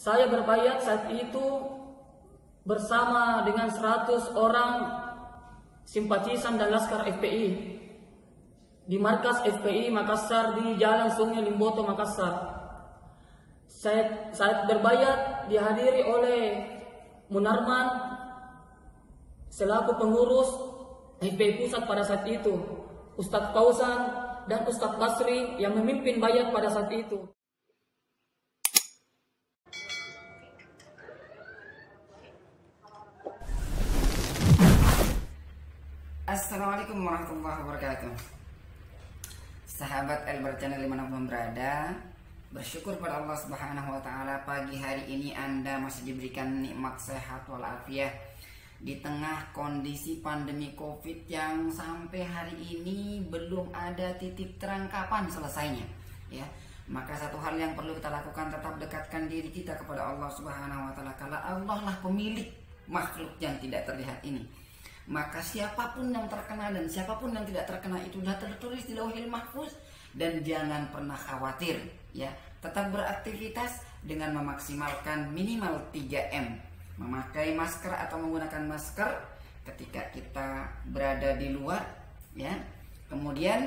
Saya berbaiat saat itu bersama dengan 100 orang simpatisan dan laskar FPI di markas FPI Makassar di Jalan Sungai Limboto, Makassar. Saat berbaiat dihadiri oleh Munarman selaku pengurus FPI Pusat pada saat itu, Ustadz Fauzan dan Ustadz Basri yang memimpin baiat pada saat itu. Assalamualaikum warahmatullahi wabarakatuh. Sahabat Elbar Channel dimanapun berada, bersyukur pada Allah Subhanahu wa Ta'ala, pagi hari ini Anda masih diberikan nikmat sehat walafiat di tengah kondisi pandemi COVID yang sampai hari ini belum ada titik terang kapan selesainya. Ya, maka satu hal yang perlu kita lakukan, tetap dekatkan diri kita kepada Allah Subhanahu wa Ta'ala. Karena Allah lah pemilik makhluk yang tidak terlihat ini. Maka siapapun yang terkena dan siapapun yang tidak terkena itu sudah tertulis di Lauhil Mahfuz. Dan jangan pernah khawatir, ya. Tetap beraktivitas dengan memaksimalkan minimal 3M. Memakai masker atau menggunakan masker ketika kita berada di luar, ya. Kemudian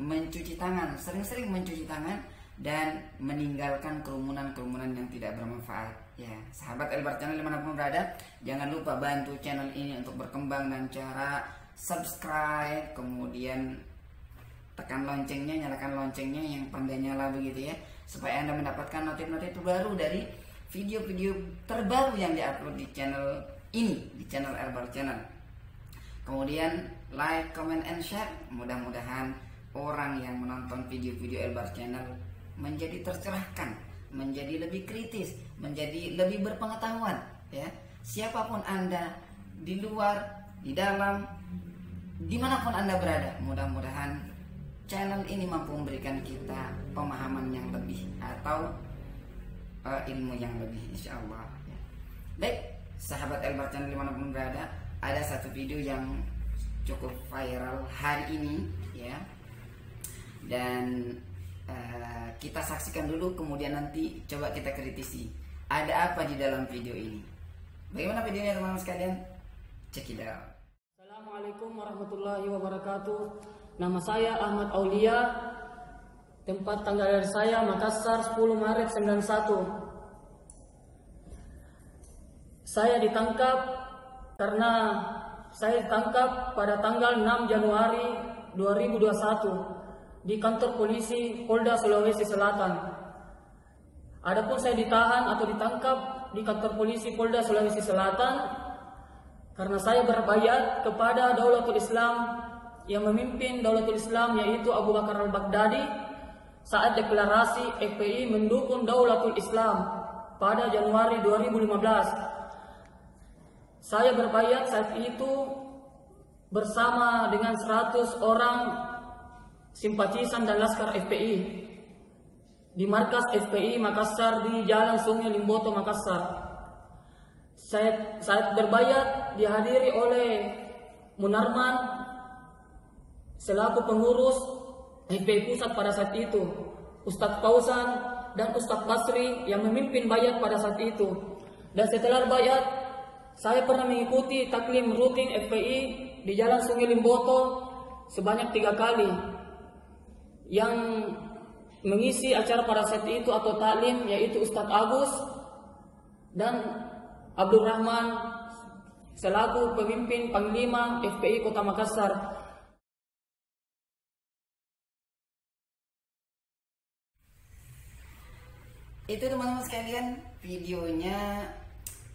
mencuci tangan, sering-sering mencuci tangan, dan meninggalkan kerumunan-kerumunan yang tidak bermanfaat. Ya, sahabat Elbar Channel dimanapun berada, jangan lupa bantu channel ini untuk berkembang dengan cara subscribe, kemudian tekan loncengnya, nyalakan loncengnya yang pandai nyala begitu ya, supaya Anda mendapatkan notif-notif terbaru dari video-video terbaru yang diupload di channel ini, di channel Elbar Channel. Kemudian like, comment, and share. Mudah-mudahan orang yang menonton video-video Elbar Channel menjadi tercerahkan, menjadi lebih kritis, menjadi lebih berpengetahuan, ya. Siapapun Anda, di luar, di dalam, dimanapun Anda berada, mudah-mudahan channel ini mampu memberikan kita pemahaman yang lebih atau ilmu yang lebih, insya Allah, ya. Baik, sahabat Elbar Channel dimanapun berada, ada satu video yang cukup viral hari ini, ya, dan kita saksikan dulu, kemudian nanti coba kita kritisi ada apa di dalam video ini. Bagaimana videonya teman-teman sekalian? Check it out. Assalamualaikum warahmatullahi wabarakatuh. Nama saya Ahmad Aulia. Tempat tanggal lahir saya Makassar 10 Maret 91. Saya ditangkap karena saya ditangkap pada tanggal 6 Januari 2021 di kantor polisi Polda Sulawesi Selatan. Adapun saya ditahan atau ditangkap di kantor polisi Polda Sulawesi Selatan karena saya berbaiat kepada Daulatul Islam yang memimpin Daulatul Islam, yaitu Abu Bakar Al-Baghdadi, saat deklarasi FPI mendukung Daulatul Islam pada Januari 2015. Saya berbaiat saat itu bersama dengan 100 orang simpatisan dan laskar FPI di markas FPI Makassar di Jalan Sungai Limboto, Makassar. Saat berbaiat dihadiri oleh Munarman selaku pengurus FPI Pusat pada saat itu, Ustadz Fauzan dan Ustadz Basri yang memimpin baiat pada saat itu. Dan setelah baiat, saya pernah mengikuti taklim rutin FPI di Jalan Sungai Limboto sebanyak 3 kali. Yang mengisi acara pada saat itu atau taklim yaitu Ustadz Agus dan Abdul Rahman selaku pemimpin Panglima FPI Kota Makassar. Itu teman-teman sekalian videonya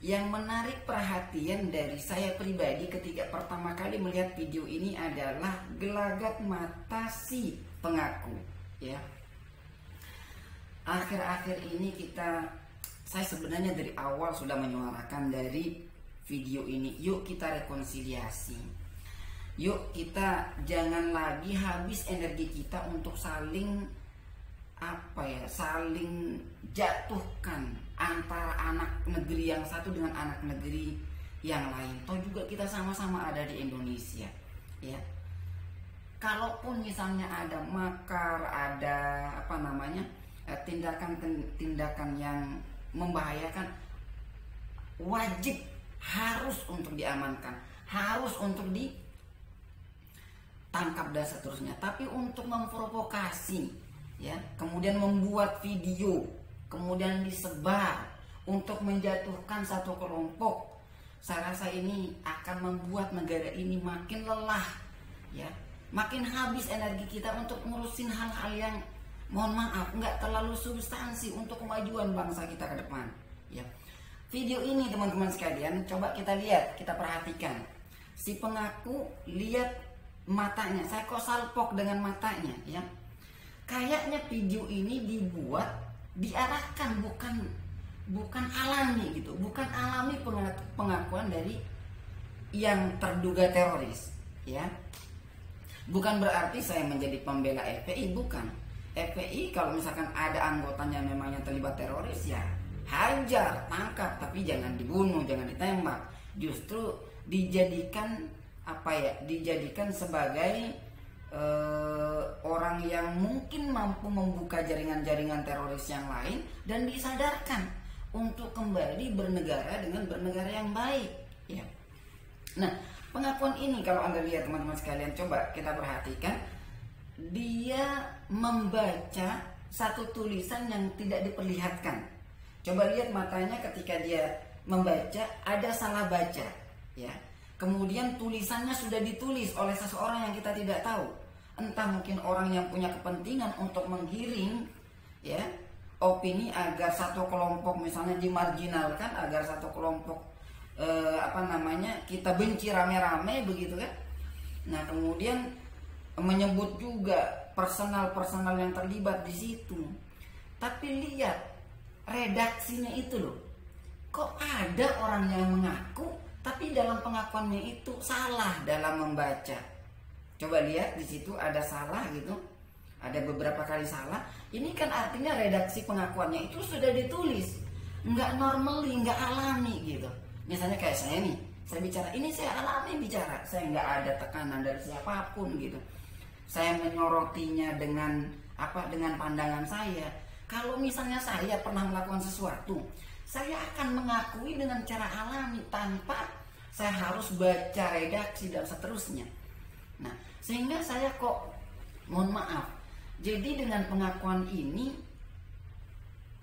yang menarik perhatian dari saya pribadi ketika pertama kali melihat video ini adalah gelagat mata si pengaku, ya. Akhir-akhir ini saya sebenarnya dari awal sudah menyuarakan dari video ini, yuk kita rekonsiliasi, yuk kita jangan lagi habis energi kita untuk saling saling jatuhkan antara anak negeri yang satu dengan anak negeri yang lain. Toh juga kita sama-sama ada di Indonesia, ya. Kalaupun misalnya ada makar, ada tindakan-tindakan yang membahayakan, wajib harus untuk diamankan, harus untuk ditangkap dan seterusnya. Tapi untuk memprovokasi, ya, kemudian membuat video, kemudian disebar untuk menjatuhkan satu kelompok, saya rasa ini akan membuat negara ini makin lelah, ya, makin habis energi kita untuk ngurusin hal-hal yang, mohon maaf, nggak terlalu substansi untuk kemajuan bangsa kita ke depan, ya. Video ini teman-teman sekalian, coba kita lihat, kita perhatikan. Si pengaku, lihat matanya, saya kok salpok dengan matanya, ya. Kayaknya video ini dibuat, diarahkan, bukan alami gitu, bukan alami pengakuan dari yang terduga teroris, ya. Bukan berarti saya menjadi pembela FPI, bukan. FPI kalau misalkan ada anggotanya memang yang terlibat teroris, ya hajar, tangkap, tapi jangan dibunuh, jangan ditembak. Justru dijadikan dijadikan sebagai orang yang mungkin mampu membuka jaringan-jaringan teroris yang lain dan disadarkan untuk kembali bernegara dengan bernegara yang baik, ya. Nah, pengakuan ini kalau Anda lihat teman-teman sekalian, coba kita perhatikan, dia membaca satu tulisan yang tidak diperlihatkan. Coba lihat matanya ketika dia membaca, ada salah baca, ya. Kemudian tulisannya sudah ditulis oleh seseorang yang kita tidak tahu. Entah mungkin orang yang punya kepentingan untuk menggiring, ya, opini agar satu kelompok misalnya dimarginalkan, agar satu kelompok kita benci rame-rame begitu kan. Nah, kemudian menyebut juga personal yang terlibat di situ. Tapi lihat redaksinya itu loh. Kok ada orang yang mengaku tapi dalam pengakuannya itu salah dalam membaca. Coba lihat di situ ada salah gitu. Ada beberapa kali salah. Ini kan artinya redaksi pengakuannya itu sudah ditulis, nggak normally, nggak alami gitu. Misalnya kayak saya nih, saya bicara ini saya alami bicara, saya nggak ada tekanan dari siapapun gitu. Saya menyorotinya dengan pandangan saya. Kalau misalnya saya pernah melakukan sesuatu, saya akan mengakui dengan cara alami tanpa saya harus baca redaksi dan seterusnya. Nah, sehingga saya kok, mohon maaf, jadi dengan pengakuan ini,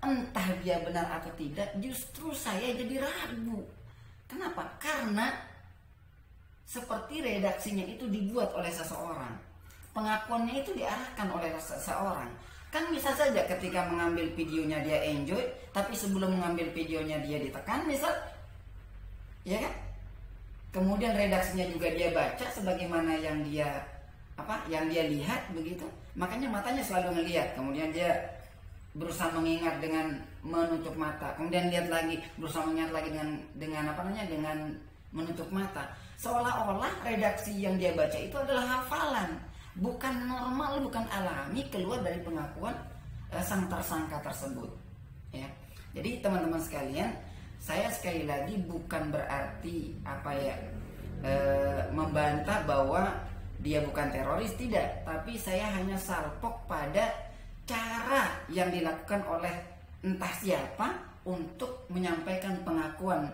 entah dia benar atau tidak, justru saya jadi ragu. Kenapa? Karena seperti redaksinya itu dibuat oleh seseorang, pengakuannya itu diarahkan oleh seseorang. Kan bisa saja ketika mengambil videonya dia enjoy, tapi sebelum mengambil videonya dia ditekan, misal, ya kan? Kemudian redaksinya juga dia baca sebagaimana yang dia lihat begitu. Makanya matanya selalu ngelihat, kemudian dia berusaha mengingat dengan menutup mata, kemudian lihat lagi, berusaha mengingat lagi dengan menutup mata. Seolah-olah redaksi yang dia baca itu adalah hafalan, bukan normal, bukan alami keluar dari pengakuan sang tersangka tersebut, ya. Jadi teman-teman sekalian, saya sekali lagi bukan berarti membantah bahwa dia bukan teroris, tidak, tapi saya hanya salpok pada cara yang dilakukan oleh entah siapa untuk menyampaikan pengakuan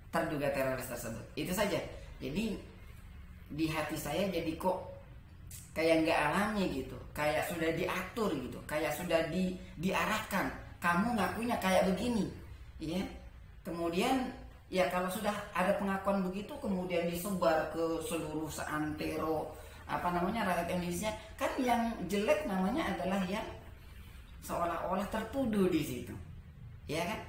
terduga teroris tersebut. Itu saja. Jadi di hati saya jadi kok kayak nggak alami gitu, kayak sudah diatur gitu, kayak sudah diarahkan. Kamu ngakuinya kayak begini, ya. Kemudian ya kalau sudah ada pengakuan begitu kemudian disebar ke seluruh seantero rakyat Indonesia, kan yang jelek namanya adalah yang seolah-olah tertuduh di situ, ya kan?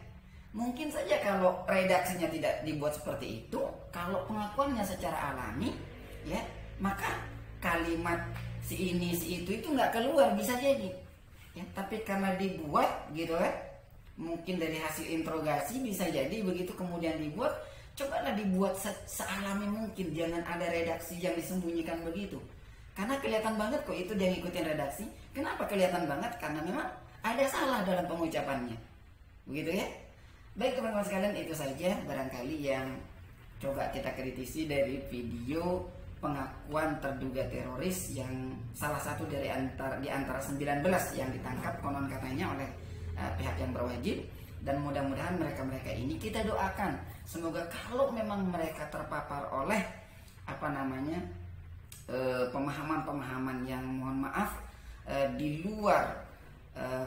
Mungkin saja kalau redaksinya tidak dibuat seperti itu, kalau pengakuannya secara alami, ya, maka kalimat si ini si itu nggak keluar, bisa jadi, ya. Tapi karena dibuat gitu kan, mungkin dari hasil interogasi bisa jadi begitu kemudian dibuat. Cobalah dibuat sealami mungkin, jangan ada redaksi yang disembunyikan begitu. Karena kelihatan banget kok itu dia ngikutin redaksi. Kenapa kelihatan banget? Karena memang ada salah dalam pengucapannya. Begitu ya. Baik teman-teman sekalian, itu saja barangkali yang coba kita kritisi dari video pengakuan terduga teroris yang salah satu di antara 19 yang ditangkap konon katanya oleh pihak yang berwajib. Dan mudah-mudahan mereka-mereka ini kita doakan semoga kalau memang mereka terpapar oleh pemahaman-pemahaman yang mohon maaf di luar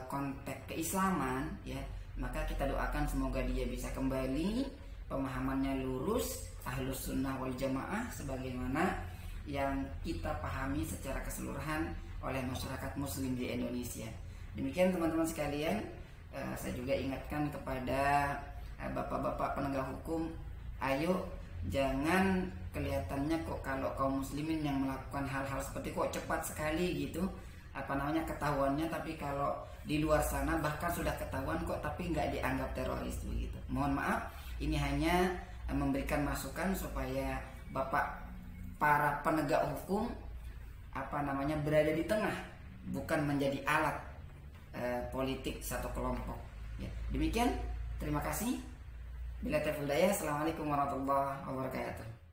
konteks keislaman, ya, maka kita doakan semoga dia bisa kembali pemahamannya lurus, ahlus sunnah wal jamaah sebagaimana yang kita pahami secara keseluruhan oleh masyarakat muslim di Indonesia. Demikian teman-teman sekalian, saya juga ingatkan kepada bapak-bapak penegak hukum, ayo jangan kelihatannya kok kalau kaum muslimin yang melakukan hal-hal seperti kok cepat sekali gitu ketahuannya, tapi kalau di luar sana bahkan sudah ketahuan kok tapi nggak dianggap teroris begitu. Mohon maaf, ini hanya memberikan masukan supaya para penegak hukum berada di tengah, bukan menjadi alat politik satu kelompok, ya. Demikian, terima kasih. Bila taufiq hidayah. Assalamualaikum warahmatullahi wabarakatuh.